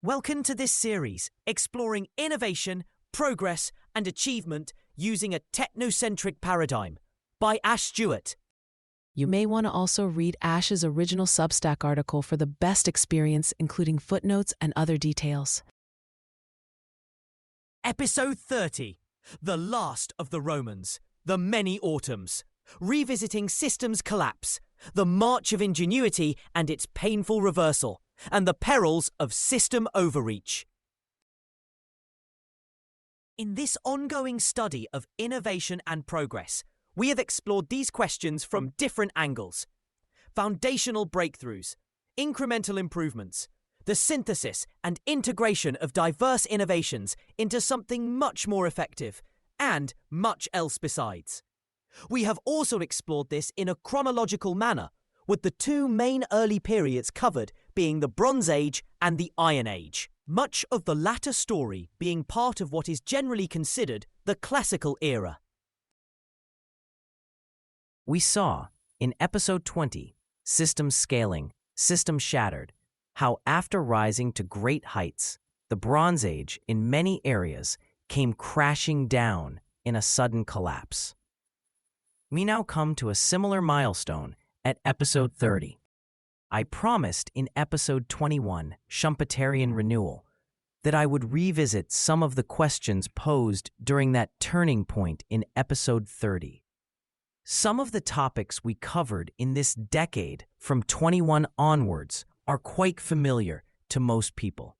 Welcome to this series, exploring innovation, progress, and achievement using a technocentric paradigm, by Ash Stuart. You may want to also read Ash's original Substack article for the best experience, including footnotes and other details. Episode 30, The Last of the Romans, The Many Autumns, revisiting systems collapse, the march of ingenuity and its painful reversal, and the perils of system overreach. In this ongoing study of innovation and progress, we have explored these questions from different angles: foundational breakthroughs, incremental improvements, the synthesis and integration of diverse innovations into something much more effective, and much else besides. We have also explored this in a chronological manner, with the two main early periods covered being the Bronze Age and the Iron Age, much of the latter story being part of what is generally considered the classical era. We saw, in episode 20, Systems Scaling, Systems Shattered, how after rising to great heights, the Bronze Age in many areas came crashing down in a sudden collapse. We now come to a similar milestone at episode 30. I promised in episode 21, Schumpeterian Renewal, that I would revisit some of the questions posed during that turning point in episode 30. Some of the topics we covered in this decade from 21 onwards are quite familiar to most people,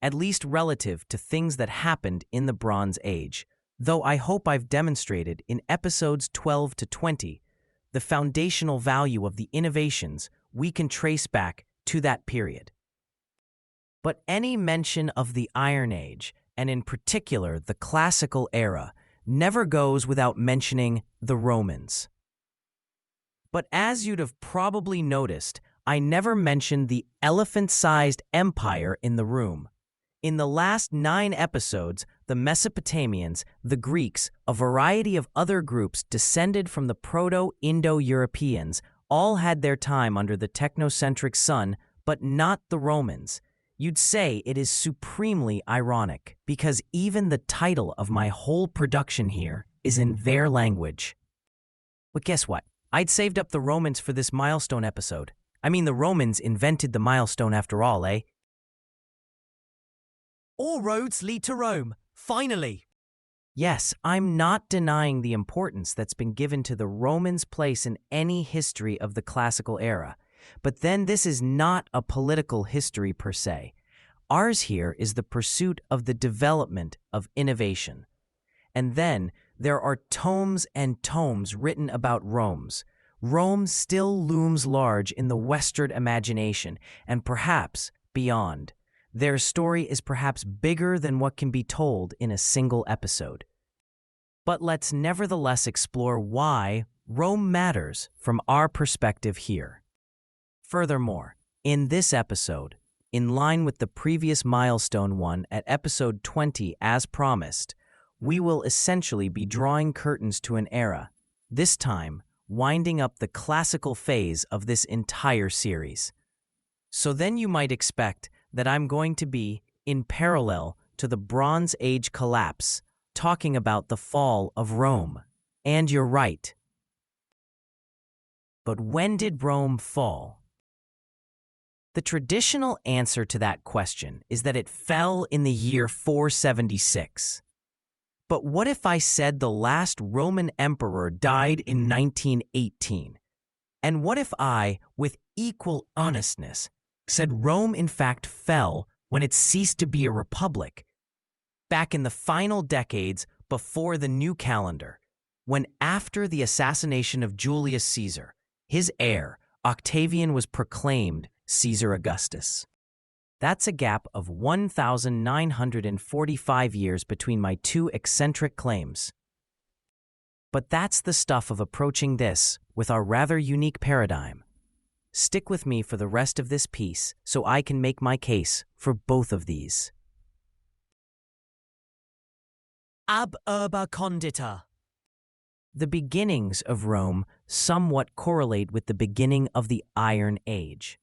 at least relative to things that happened in the Bronze Age, though I hope I've demonstrated in episodes 12 to 20 the foundational value of the innovations we can trace back to that period. But any mention of the Iron Age, and in particular the classical era, never goes without mentioning the Romans. But as you'd have probably noticed, I never mentioned the elephant-sized empire in the room. In the last 9 episodes, the Mesopotamians, the Greeks, a variety of other groups descended from the Proto-Indo-Europeans all had their time under the technocentric sun, but not the Romans. You'd say it is supremely ironic, because even the title of my whole production here is in their language. But guess what? I'd saved up the Romans for this milestone episode. I mean, the Romans invented the milestone after all, eh? All roads lead to Rome, finally. Yes, I'm not denying the importance that's been given to the Romans' place in any history of the classical era. But then this is not a political history per se. Ours here is the pursuit of the development of innovation. And then there are tomes and tomes written about Rome still looms large in the Western imagination, and perhaps beyond. Their story is perhaps bigger than what can be told in a single episode. But let's nevertheless explore why Rome matters from our perspective here. Furthermore, in this episode, in line with the previous milestone one at episode 20 as promised, we will essentially be drawing curtains to an era, this time winding up the classical phase of this entire series. So then you might expect that I'm going to be, in parallel to the Bronze Age collapse, talking about the fall of Rome. And you're right. But when did Rome fall? The traditional answer to that question is that it fell in the year 476. But what if I said the last Roman emperor died in 1918? And what if I, with equal honestness, said Rome in fact fell when it ceased to be a republic, back in the final decades before the new calendar, when after the assassination of Julius Caesar, his heir, Octavian, was proclaimed Caesar Augustus? That's a gap of 1,945 years between my two eccentric claims. But that's the stuff of approaching this with our rather unique paradigm. Stick with me for the rest of this piece so I can make my case for both of these. Ab urba condita. The beginnings of Rome somewhat correlate with the beginning of the Iron Age.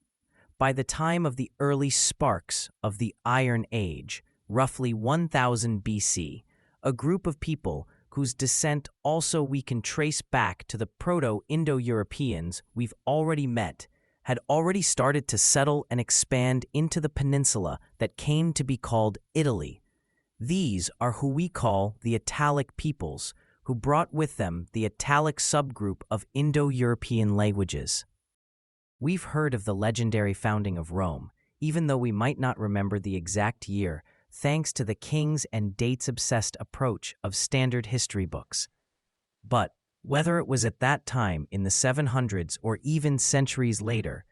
By the time of the early sparks of the Iron Age, roughly 1000 BC, a group of people whose descent also we can trace back to the Proto-Indo-Europeans we've already met had already started to settle and expand into the peninsula that came to be called Italy. These are who we call the Italic peoples, who brought with them the Italic subgroup of Indo-European languages. We've heard of the legendary founding of Rome, even though we might not remember the exact year, thanks to the kings and dates-obsessed approach of standard history books. But whether it was at that time in the 700s or even centuries later,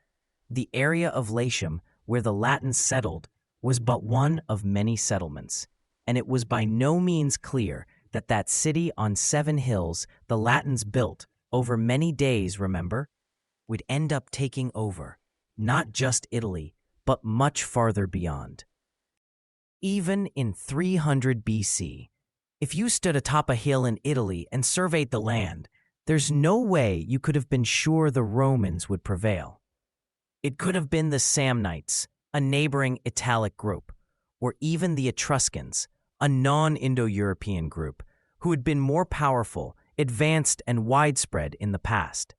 the area of Latium where the Latins settled was but one of many settlements, and it was by no means clear that that city on 7 hills the Latins built over many days, remember, would end up taking over, not just Italy, but much farther beyond. Even in 300 BC, if you stood atop a hill in Italy and surveyed the land, there's no way you could have been sure the Romans would prevail. It could have been the Samnites, a neighboring Italic group, or even the Etruscans, a non-Indo-European group, who had been more powerful, advanced, and widespread in the past.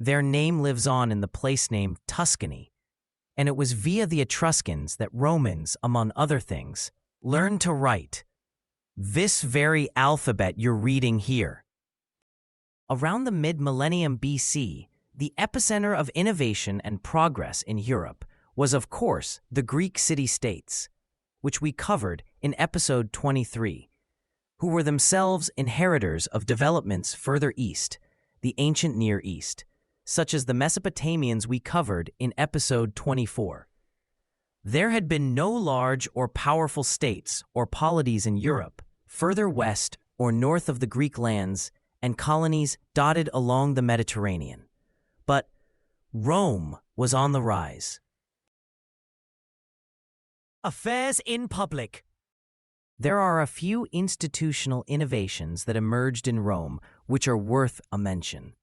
Their name lives on in the place name Tuscany, and it was via the Etruscans that Romans, among other things, learned to write this very alphabet you're reading here. Around the mid-millennium BC, the epicenter of innovation and progress in Europe was, of course, the Greek city-states, which we covered in episode 23, who were themselves inheritors of developments further east, the ancient Near East, such as the Mesopotamians we covered in episode 24. There had been no large or powerful states or polities in Europe, further west or north of the Greek lands, and colonies dotted along the Mediterranean. But Rome was on the rise. Affairs in public. There are a few institutional innovations that emerged in Rome which are worth a mention.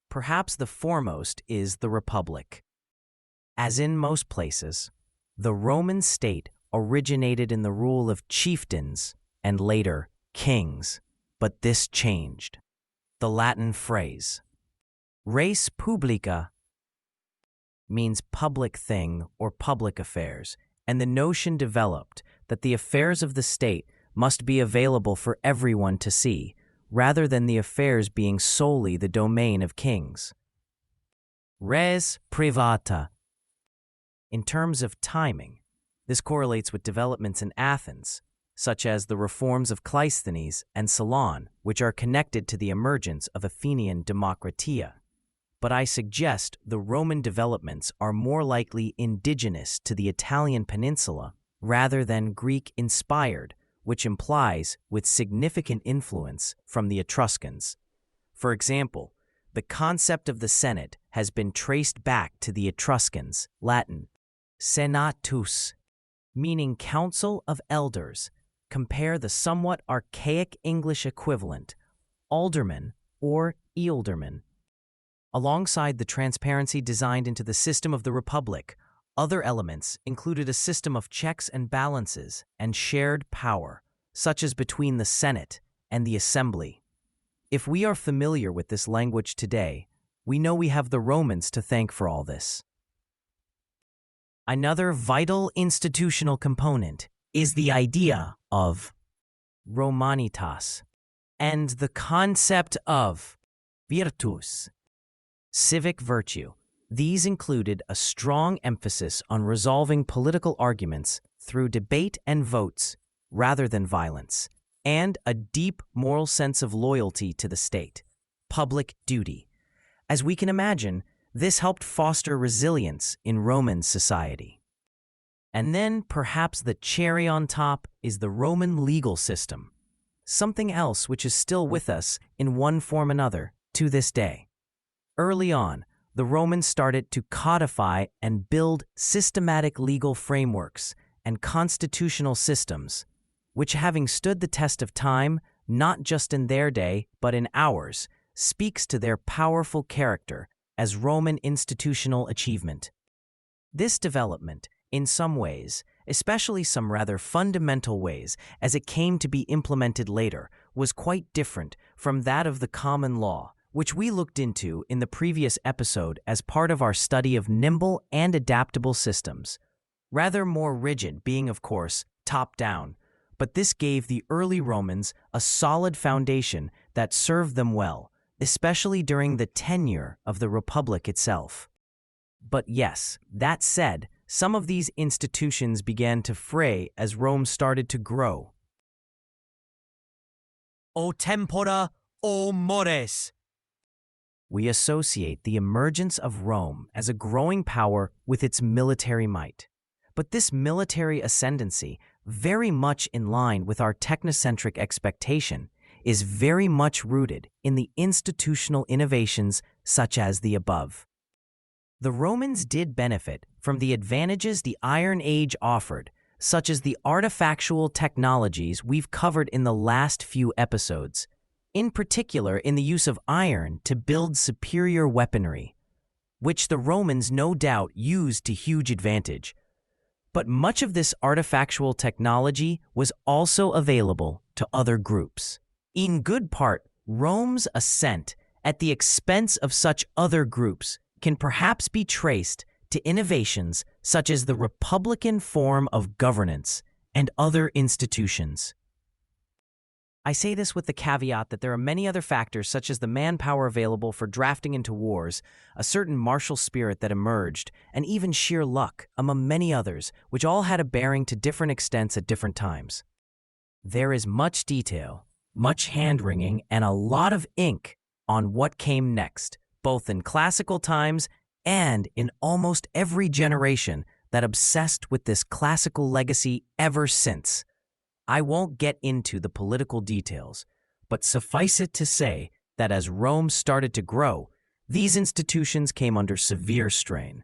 Perhaps the foremost is the Republic. As in most places, the Roman state originated in the rule of chieftains and later kings, but this changed. The Latin phrase, res publica, means public thing or public affairs, and the notion developed that the affairs of the state must be available for everyone to see, rather than the affairs being solely the domain of kings. Res privata. In terms of timing, this correlates with developments in Athens, such as the reforms of Cleisthenes and Solon, which are connected to the emergence of Athenian democratia. But I suggest the Roman developments are more likely indigenous to the Italian peninsula rather than Greek-inspired, which implies with significant influence from the Etruscans. For example, the concept of the Senate has been traced back to the Etruscans, Latin, senatus, meaning council of elders. Compare the somewhat archaic English equivalent, alderman or ealdorman. Alongside the transparency designed into the system of the Republic, other elements included a system of checks and balances and shared power, such as between the Senate and the Assembly. If we are familiar with this language today, we know we have the Romans to thank for all this. Another vital institutional component is the idea of Romanitas and the concept of virtus, civic virtue. These included a strong emphasis on resolving political arguments through debate and votes rather than violence, and a deep moral sense of loyalty to the state, public duty. As we can imagine, this helped foster resilience in Roman society. And then, perhaps the cherry on top is the Roman legal system, something else which is still with us in one form or another to this day. Early on, the Romans started to codify and build systematic legal frameworks and constitutional systems, which, having stood the test of time, not just in their day, but in ours, speaks to their powerful character as Roman institutional achievement. This development, in some ways, especially some rather fundamental ways as it came to be implemented later, was quite different from that of the common law, which we looked into in the previous episode as part of our study of nimble and adaptable systems. Rather more rigid, being, of course, top-down, but this gave the early Romans a solid foundation that served them well, especially during the tenure of the Republic itself. But yes, that said, some of these institutions began to fray as Rome started to grow. O tempora, o mores. We associate the emergence of Rome as a growing power with its military might. But this military ascendancy, very much in line with our technocentric expectation, is very much rooted in the institutional innovations such as the above. The Romans did benefit from the advantages the Iron Age offered, such as the artifactual technologies we've covered in the last few episodes, in particular in the use of iron to build superior weaponry, which the Romans no doubt used to huge advantage. But much of this artifactual technology was also available to other groups. In good part, Rome's ascent at the expense of such other groups can perhaps be traced to innovations such as the republican form of governance and other institutions. I say this with the caveat that there are many other factors such as the manpower available for drafting into wars, a certain martial spirit that emerged, and even sheer luck, among many others, which all had a bearing to different extents at different times. There is much detail, much hand-wringing, and a lot of ink on what came next, both in classical times and in almost every generation that obsessed with this classical legacy ever since. I won't get into the political details, but suffice it to say that as Rome started to grow, these institutions came under severe strain.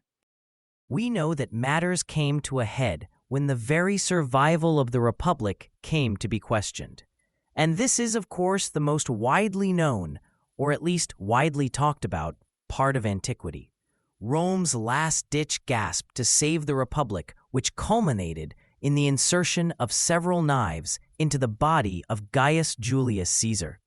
We know that matters came to a head when the very survival of the Republic came to be questioned. And this is, of course, the most widely known, or at least widely talked about, part of antiquity. Rome's last-ditch gasp to save the Republic, which culminated in the insertion of several knives into the body of Gaius Julius Caesar.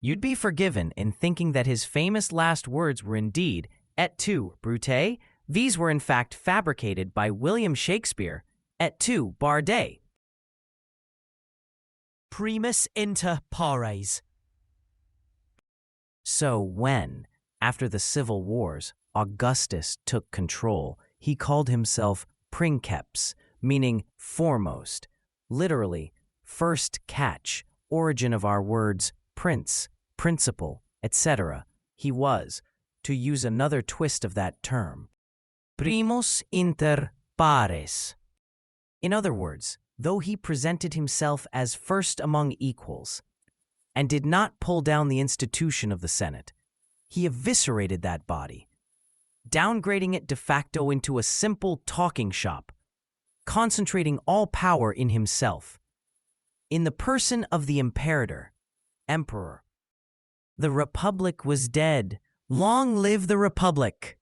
You'd be forgiven in thinking that his famous last words were indeed, et tu, Brute? These were in fact fabricated by William Shakespeare, et tu, Bardet. Primus inter pares. So when, after the civil wars, Augustus took control, he called himself princeps, meaning foremost, literally, first catch, origin of our words prince, principal, etc. He was, to use another twist of that term, primus inter pares. In other words, though he presented himself as first among equals, and did not pull down the institution of the Senate, he eviscerated that body, downgrading it de facto into a simple talking shop, concentrating all power in himself, in the person of the imperator, emperor. The Republic was dead. Long live the Republic!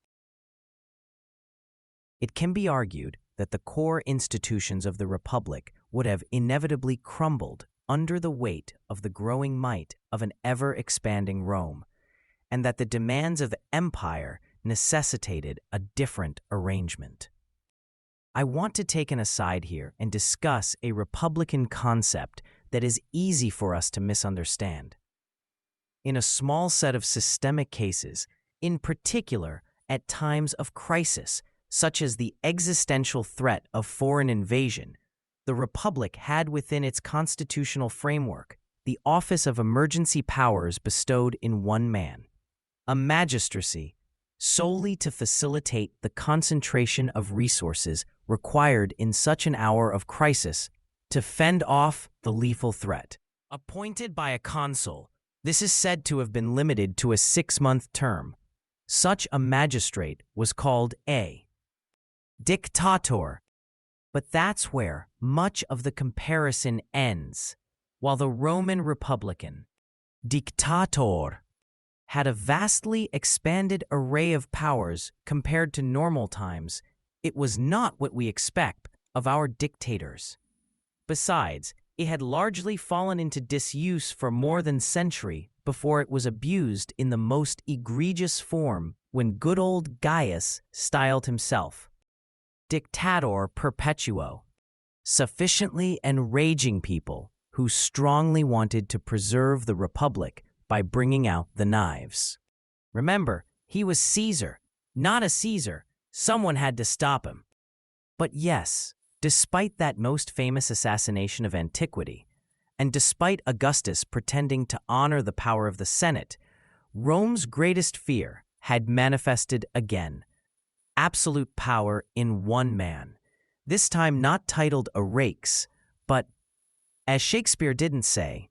It can be argued that the core institutions of the Republic would have inevitably crumbled under the weight of the growing might of an ever-expanding Rome, and that the demands of empire necessitated a different arrangement. I want to take an aside here and discuss a republican concept that is easy for us to misunderstand. In a small set of systemic cases, in particular at times of crisis, such as the existential threat of foreign invasion, the Republic had within its constitutional framework the office of emergency powers bestowed in one man, a magistracy, solely to facilitate the concentration of resources required in such an hour of crisis to fend off the lethal threat. Appointed by a consul, this is said to have been limited to a 6-month term. Such a magistrate was called a dictator. But that's where much of the comparison ends. While the Roman Republican dictator had a vastly expanded array of powers compared to normal times, It was not what we expect of our dictators. Besides, it had largely fallen into disuse for more than a century before it was abused in the most egregious form when good old Gaius styled himself Dictator Perpetuo, sufficiently enraging people who strongly wanted to preserve the Republic by bringing out the knives. Remember, he was Caesar, not a Caesar. Someone had to stop him. But yes, despite that most famous assassination of antiquity, and despite Augustus pretending to honor the power of the Senate, Rome's greatest fear had manifested again. Absolute power in one man, this time not titled a Rex, but, as Shakespeare didn't say,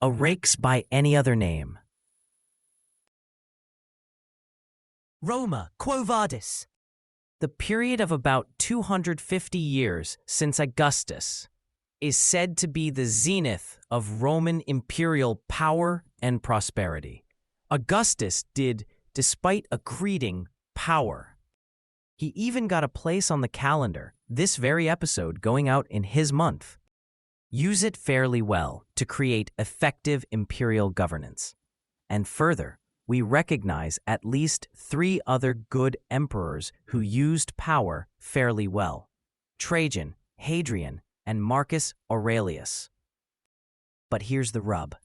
a Rex by any other name. Roma, Quo Vadis. The period of about 250 years since Augustus is said to be the zenith of Roman imperial power and prosperity. Augustus did, despite accreting power. He even got a place on the calendar, this very episode going out in his month. Use it fairly well to create effective imperial governance. And further, we recognize at least 3 other good emperors who used power fairly well: Trajan, Hadrian, and Marcus Aurelius. But here's the rub.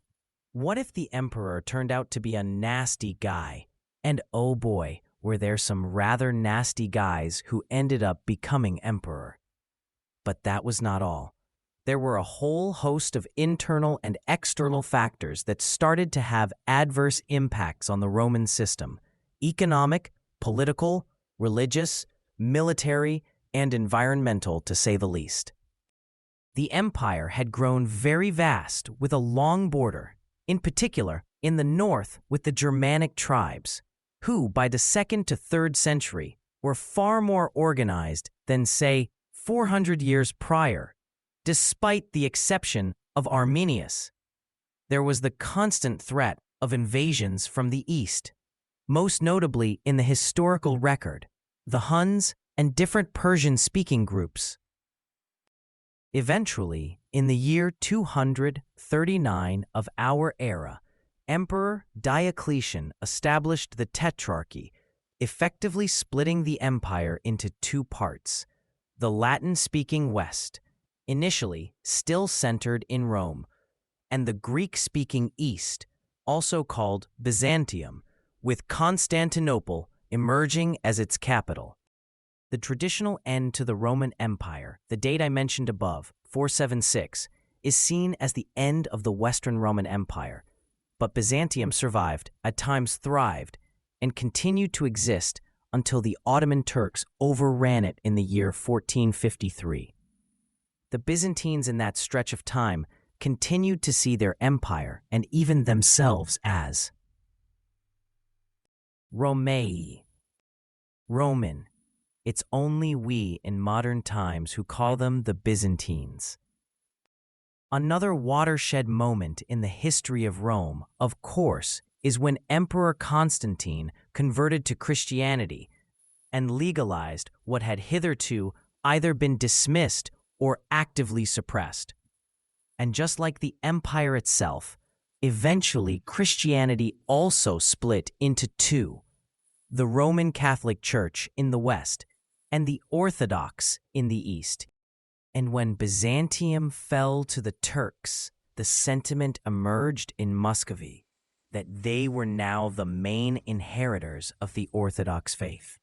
What if the emperor turned out to be a nasty guy? And oh boy, were there some rather nasty guys who ended up becoming emperor. But that was not all. There were a whole host of internal and external factors that started to have adverse impacts on the Roman system: economic, political, religious, military, and environmental, to say the least. The empire had grown very vast with a long border, in particular in the north with the Germanic tribes, who by the 2nd to 3rd century were far more organized than, say, 400 years prior. Despite the exception of Arminius, there was the constant threat of invasions from the east, most notably in the historical record, the Huns and different Persian-speaking groups. Eventually, in the year 239 of our era, Emperor Diocletian established the Tetrarchy, effectively splitting the empire into 2 parts: the Latin-speaking West, initially still centered in Rome, and the Greek-speaking East, also called Byzantium, with Constantinople emerging as its capital. The traditional end to the Roman Empire, the date I mentioned above, 476, is seen as the end of the Western Roman Empire, but Byzantium survived, at times thrived, and continued to exist until the Ottoman Turks overran it in the year 1453. The Byzantines in that stretch of time continued to see their empire and even themselves as Romei. Roman. It's only we in modern times who call them the Byzantines. Another watershed moment in the history of Rome, of course, is when Emperor Constantine converted to Christianity and legalized what had hitherto either been dismissed or actively suppressed. And just like the empire itself, eventually Christianity also split into 2, the Roman Catholic Church in the West and the Orthodox in the East. And when Byzantium fell to the Turks, the sentiment emerged in Muscovy that they were now the main inheritors of the Orthodox faith.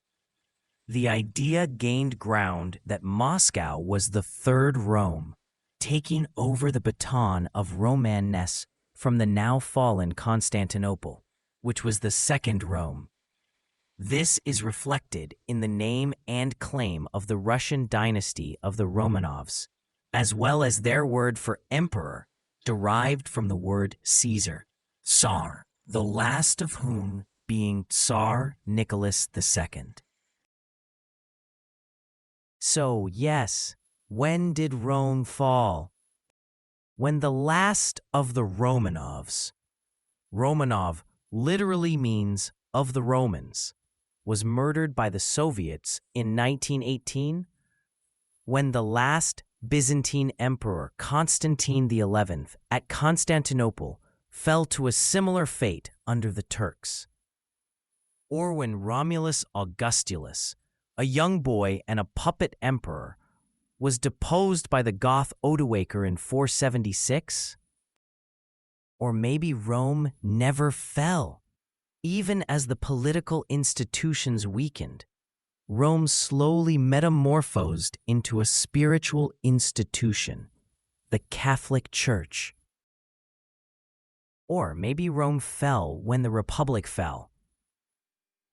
The idea gained ground that Moscow was the 3rd Rome, taking over the baton of Romanesque from the now fallen Constantinople, which was the 2nd Rome. This is reflected in the name and claim of the Russian dynasty of the Romanovs, as well as their word for emperor, derived from the word Caesar, Tsar, the last of whom being Tsar Nicholas II. So, yes, when did Rome fall? When the last of the Romanovs. Romanov literally means of the Romans, was murdered by the Soviets in 1918? When the last Byzantine emperor, Constantine XI, at Constantinople, fell to a similar fate under the Turks? Or when Romulus Augustulus, a young boy and a puppet emperor, was deposed by the Goth Odoacer in 476? Or maybe Rome never fell. Even as the political institutions weakened, Rome slowly metamorphosed into a spiritual institution, the Catholic Church. Or maybe Rome fell when the Republic fell,